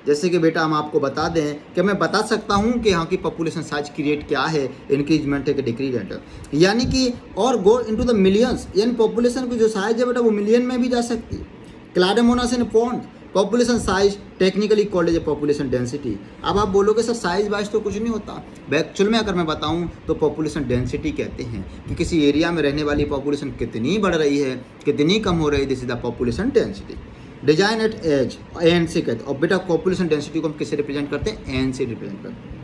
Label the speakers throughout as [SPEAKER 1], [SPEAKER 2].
[SPEAKER 1] जैसे कि बेटा हम आपको बता दें कि मैं बता सकता हूँ कि यहाँ की पॉपुलेशन साइज की रेट क्या है, इंक्रीजमेंट है कि डिक्रीजमेंट है, यानी कि और गो इनटू द मिलियंस, यानी पॉपुलेशन की जो साइज है बेटा वो मिलियन में भी जा सकती है। Chlamydomonas in pond population size technically called as population density. अब आप बोलोगे सर साइज वाइज तो कुछ नहीं होता, एक्चुअल में अगर मैं बताऊं तो पॉपुलेशन डेंसिटी कहते हैं कि किसी एरिया में रहने वाली पॉपुलेशन कितनी बढ़ रही है, कितनी कम हो रही है, this is the population density. Designated as N से कहते हैं, और बेटा पॉपुलेशन डेंसिटी को हम किससे रिप्रेजेंट करते हैं, एन से रिप्रेजेंट करते हैं।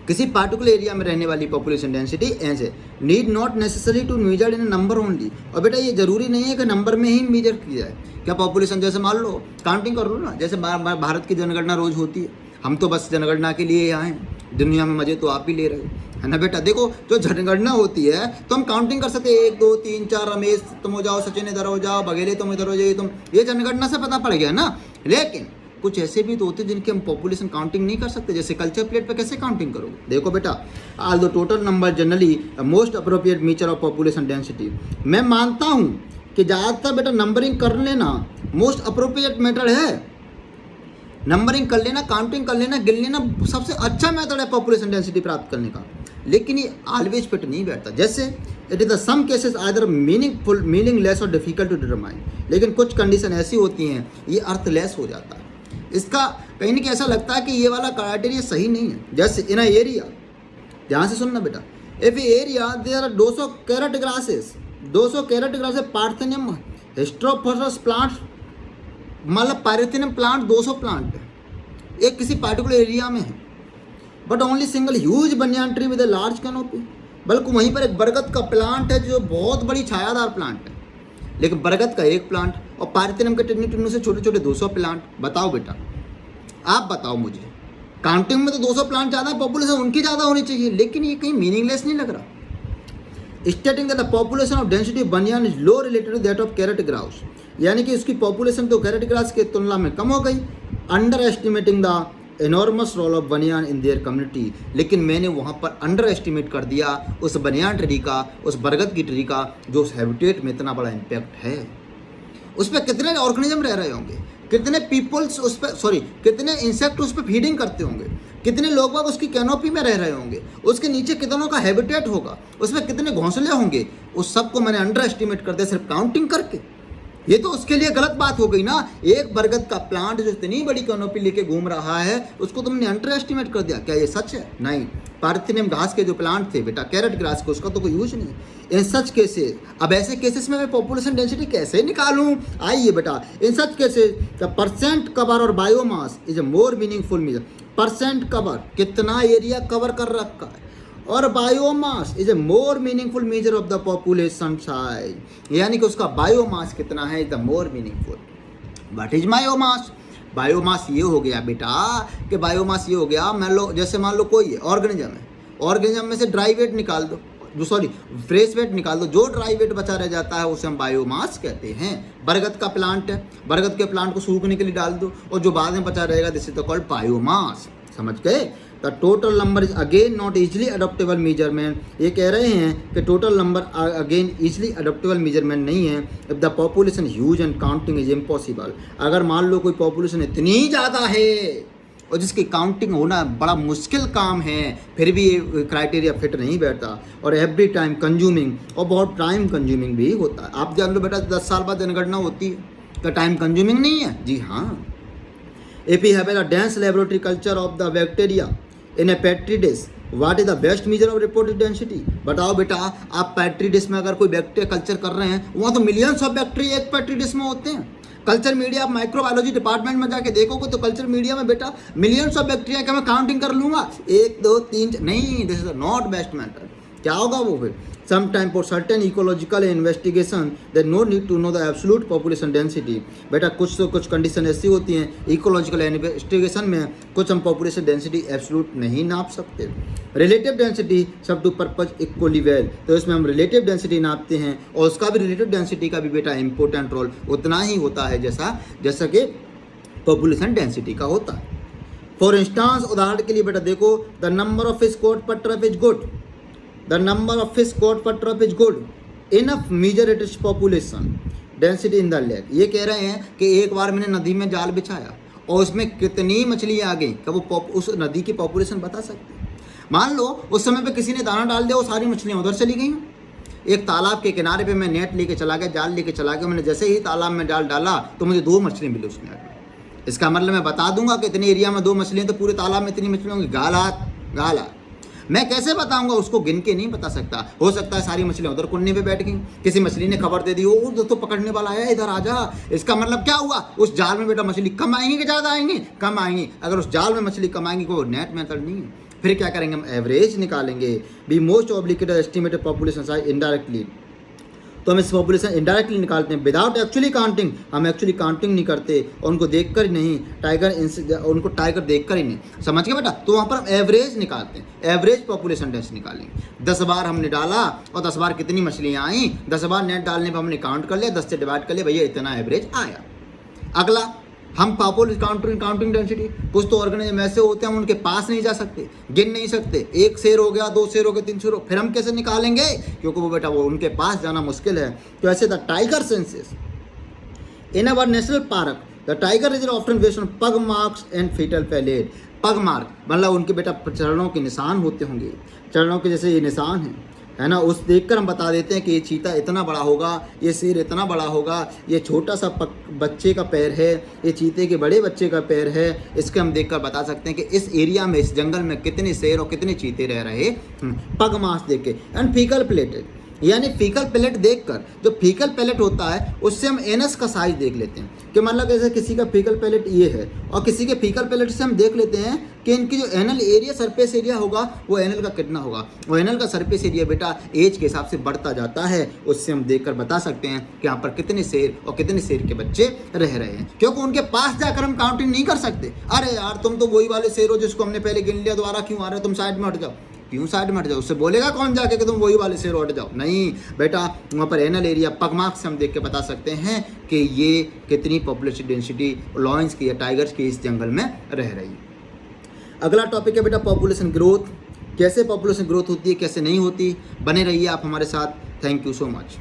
[SPEAKER 1] किसी पार्टिकुलर एरिया में रहने वाली पॉपुलेशन डेंसिटी एन से, need not necessary to measure in number only. और बेटा ये जरूरी नहीं है कि नंबर में ही मेजर की जाए। क्या पॉपुलेशन, जैसे मान लो काउंटिंग कर लो ना, जैसे भारत की जनगणना रोज होती है, हम तो बस जनगणना के लिए यहाँ हैं, दुनिया में मजे तो आप ही ले रहे हो, है ना बेटा। देखो जो जनगणना होती है तो हम काउंटिंग कर सकते हैं, 1 2 3 4, रमेश तुम हो जाओ, सचिन इधर हो जाओ, बघेले तुम इधर हो जाइए, तुम, ये जनगणना से पता पड़ गया ना। लेकिन कुछ ऐसे भी तो होते हैं जिनकी हम पॉपुलेशन काउंटिंग नहीं कर सकते, जैसे कल्चर प्लेट पे कैसे काउंटिंग करोगे। देखो बेटा, all the total number generally most appropriate measure of population density. मैं मानता हूँ कि ज़्यादातर बेटा नंबरिंग कर लेना मोस्ट अप्रोप्रिएट मेथड है, नंबरिंग कर लेना, काउंटिंग कर लेना, गिन लेना सबसे अच्छा मेथड है पॉपुलेशन डेंसिटी प्राप्त करने का। लेकिन ये ऑलवेज फिट नहीं बैठता, जैसे it is the some cases either meaningful, meaningless और डिफिकल्ट टू डिटरमाइन। लेकिन कुछ कंडीशन ऐसी होती हैं ये अर्थलेस हो जाता है, इसका कहीं ना कहीं ऐसा लगता है कि ये वाला क्राइटेरिया सही नहीं है। जैसे इन एरिया, ध्यान से सुनना बेटा, if area there are 200 carrot grasses, 200 carrot grasses parthenium hysterophorus plant, मतलब पाइरेथियम प्लांट 200 प्लांट है एक किसी पार्टिकुलर एरिया में है, but only single huge banyan tree with a large canopy, बल्कि वहीं पर एक बरगद का प्लांट है जो बहुत बड़ी छायादार प्लांट है, लेकिन बरगद का एक प्लांट और पारिथियम के टिन्नू से छोटे छोटे 200 प्लांट। बताओ बेटा, आप बताओ मुझे, काउंटिंग में तो 200 प्लांट ज़्यादा, पॉपुलेशन उनकी ज़्यादा होनी चाहिए, लेकिन ये कहीं मीनिंगलेस नहीं लग रहा। Stating that the population of density banyan is low related to that of carrot grass, यानी कि उसकी पॉपुलेशन तो कैरेट ग्रास की तुलना में कम हो गई। Underestimating the enormous role of banyan in their community, लेकिन मैंने वहाँ पर अंडर एस्टिमेट कर दिया उस बनियान ट्री का, उस बरगद की ट्री का जो उस हैबिटेट में इतना बड़ा इम्पैक्ट है। उस पर कितने ऑर्गेनिज्म रह रहे होंगे, कितने पीपल्स उस पर, सॉरी कितने इंसेक्ट उस पर फीडिंग करते होंगे, कितने लोग बाग उसकी कैनोपी में रह रहे होंगे, उसके नीचे कितनों का हैबिटेट होगा, उसमें कितने घोंसले होंगे, उस सब को मैंने अंडर एस्टिमेट कर दिया सिर्फ काउंटिंग करके। ये तो उसके लिए गलत बात हो गई ना। एक बरगद का प्लांट जो इतनी बड़ी कैनोपी लेके घूम रहा है उसको तुमने अंडर एस्टिमेट कर दिया, क्या ये सच है? नहीं। पार्थिनियम घास के जो प्लांट थे बेटा, कैरेट ग्रास के, उसका तो कोई यूज नहीं। इन सच केसेस, अब ऐसे केसेस में मैं पॉपुलेशन डेंसिटी कैसे निकालूं? आइए बेटा, in such cases the percent cover और biomass is a more meaningful measure. Percent cover, कितना एरिया कवर कर रखा है, और biomass is a more meaningful measure of the population size, यानी कि उसका बायोमास कितना है, the more meaningful. What is biomass? Biomass ये हो गया बेटा कि बायोमास ये हो गया, मान लो जैसे मान लो कोई ऑर्गेनिज्म है, ऑर्गेनिज्म में से ड्राई वेट निकाल दो, जो सॉरी फ्रेश वेट निकाल दो, जो ड्राई वेट बचा रह जाता है उसे हम बायोमास कहते हैं। बरगद का प्लांट है, बरगद के प्लांट को सूखने के लिए डाल दो और जो बाद में बचा रहेगा this is the called biomass. समझ गए? The total number is again not easily adaptable measurement. ये कह रहे हैं कि total number again easily adaptable measurement नहीं है। If the population huge and counting is impossible, अगर मान लो कोई पॉपुलेशन इतनी ज़्यादा है और जिसकी काउंटिंग होना बड़ा मुश्किल काम है, फिर भी ये क्राइटेरिया फिट नहीं बैठता, और एवरी टाइम कंज्यूमिंग, और बहुत टाइम कंज्यूमिंग भी होता है। आप जान लो बेटा 10 साल बाद जनगणना होती है, तो टाइम कंज्यूमिंग नहीं है? जी हाँ। If you have a dense laboratory culture of the bacteria in a petri dish, what is the best measure of reported density? बताओ बेटा, आप पेट्री डिश में अगर कोई बैक्टीरिया कल्चर कर रहे हैं, वहाँ तो मिलियंस ऑफ बैक्टीरिया एक पेट्री डिश में होते हैं। कल्चर मीडिया, आप माइक्रोबायोलॉजी डिपार्टमेंट में जाके देखोगे तो कल्चर मीडिया में बेटा मिलियंस ऑफ बैक्टीरिया का मैं काउंटिंग कर लूँगा, 1 2 3 नहीं, this is not best matter. क्या होगा वो फिर? Sometime for certain ecological investigation there no need to know the absolute population density। बेटा कुछ तो कुछ कंडीशन ऐसी होती हैं इकोलॉजिकल इन्वेस्टिगेशन में, कुछ हम पॉपुलेशन डेंसिटी एब्सोल्यूट नहीं नाप सकते। रिलेटिव डेंसिटी सब टू पर्पज इक्वली वेल, तो इसमें हम रिलेटिव डेंसिटी नापते हैं और उसका भी रिलेटिव डेंसिटी का भी बेटा इंपॉर्टेंट रोल उतना ही होता है जैसा कि पॉपुलेशन डेंसिटी का होता है। फॉर इंस्टांस, उदाहरण के लिए बेटा देखो, the number of fish caught per trap is good, the number of fish caught per trap is good enough measure its population density in the lake। ये कह रहे हैं कि एक बार मैंने नदी में जाल बिछाया और उसमें कितनी मछलियाँ आ गई, क्या वो उस नदी की पॉपुलेशन बता सकते हैं? मान लो उस समय पे किसी ने दाना डाल दिया, वो सारी मछलियाँ उधर चली गई। एक तालाब के किनारे पे मैं नेट लेके चला गया, जाल लेके चला गया, मैंने जैसे ही तालाब में जाल डाला तो मुझे 2 मछली मिली उस नेट में। इसका मतलब मैं बता दूंगा कि इतने एरिया में 2 मछलियाँ, तो पूरे तालाब में इतनी मछलियाँ होंगी, गाला। मैं कैसे बताऊंगा? उसको गिन के नहीं बता सकता। हो सकता है सारी मछलियाँ उधर कुन्ने पे बैठ गई, किसी मछली ने खबर दे दी, वो दोस्तों पकड़ने वाला है, इधर आ जा। इसका मतलब क्या हुआ? उस जाल में बेटा मछली कम आएंगी कि ज़्यादा आएंगी? कम आएंगी। अगर उस जाल में मछली कम आएंगी, कोई नेट मेथड नहीं है। फिर क्या करेंगे? हम एवरेज निकालेंगे। Be most obligated estimated population size indirectly, तो हम इस पॉपुलेशन इनडायरेक्टली निकालते हैं विदाउट एक्चुअली काउंटिंग। हम एक्चुअली काउंटिंग नहीं करते और उनको देखकर ही नहीं, उनको टाइगर देखकर ही नहीं, समझ गए बेटा? तो वहाँ पर हम एवरेज निकालते हैं, एवरेज पॉपुलेशन डेंसिटी निकालेंगे। 10 बार हमने डाला और 10 बार कितनी मछलियाँ आई, 10 बार नेट डालने पर हमने काउंट कर लिया, 10 से डिवाइड कर लिया, भैया इतना एवरेज आया। अगला, हम पॉपुलेशन काउंटिंग डेंसिटी, कुछ तो ऑर्गेनिज्म ऐसे होते हैं हम उनके पास नहीं जा सकते, गिन नहीं सकते। 1 शेर हो गया, 2 शेर हो गए, 3 शेर हो, फिर हम कैसे निकालेंगे? क्योंकि वो बेटा वो उनके पास जाना मुश्किल है। तो ऐसे the tiger census in our national park, the tiger reserve often based on pug marks and faecal pellet. Pug mark मतलब उनके बेटा चरणों के निशान होते होंगे, चरणों के जैसे ये निशान है ना, उस देखकर हम बता देते हैं कि ये चीता इतना बड़ा होगा, ये शेर इतना बड़ा होगा, ये छोटा सा बच्चे का पैर है, ये चीते के बड़े बच्चे का पैर है। इसके हम देखकर बता सकते हैं कि इस एरिया में, इस जंगल में कितने शेर और कितने चीते रह रहे हैं, पग मास देख के। एंड फीकल प्लेटेड, यानी फीकल पैलेट देखकर, जो फीकल पैलेट होता है उससे हम एनस का साइज देख लेते हैं कि मतलब जैसे किसी का फीकल पैलेट ये है और किसी के फीकल पैलेट से हम देख लेते हैं कि इनकी जो एनल एरिया, सरफेस एरिया होगा, वो एनल का कितना होगा। वो एनल का सरफेस एरिया बेटा एज के हिसाब से बढ़ता जाता है, उससे हम देखकर बता सकते हैं कि यहाँ पर कितने शेर और कितने शेर के बच्चे रह रहे हैं, क्योंकि उनके पास जाकर हम काउंटिंग नहीं कर सकते। अरे यार तुम तो वही वाले शेर हो जिसको हमने पहले गिन लिया, दोबारा क्यों आ रहे हो, तुम साइड में हट जाओ। क्यों साइड में हट जाओ? उससे बोलेगा कौन जाके कि तुम वही वाले शेर हट जाओ? नहीं बेटा, वहाँ पर एनल एरिया पग मार्क्स से हम देख के बता सकते हैं कि ये कितनी पॉपुलेशन डेंसिटी लॉयंस की या टाइगर्स की इस जंगल में रह रही है। अगला टॉपिक है बेटा पॉपुलेशन ग्रोथ। कैसे पॉपुलेशन ग्रोथ होती है, कैसे नहीं होती। बने रहिए आप हमारे साथ। Thank you so much.